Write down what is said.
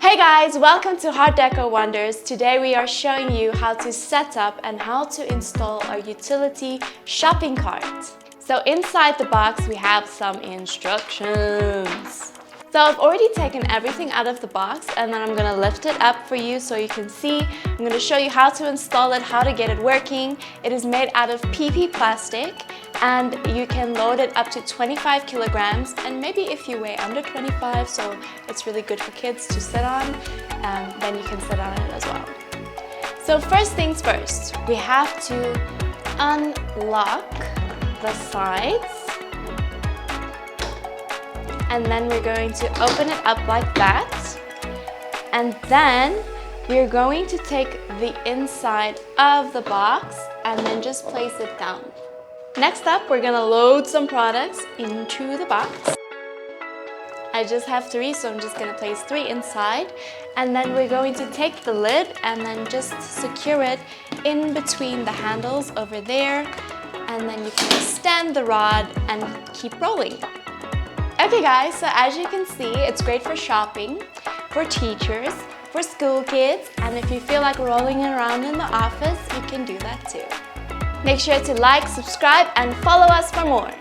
Hey guys, welcome to Heartdeco Wonders. Today we are showing you how to set up and how to install our utility shopping cart. So inside the box we have some instructions. So I've already taken everything out of the box and then I'm going to lift it up for you so you can see. I'm going to show you how to install it, how to get it working. It is made out of PP plastic and you can load it up to 25 kilograms, and maybe if you weigh under 25, so it's really good for kids to sit on, then you can sit on it as well. So first things first, we have to unlock the sides. And then we're going to open it up like that. And then we're going to take the inside of the box and then just place it down. Next up, we're gonna load some products into the box. I just have 3, so I'm just gonna place 3 inside. And then we're going to take the lid and then just secure it in between the handles over there. And then you can extend the rod and keep rolling. Okay guys, so as you can see, it's great for shopping, for teachers, for school kids, and if you feel like rolling around in the office, you can do that too. Make sure to like, subscribe, and follow us for more.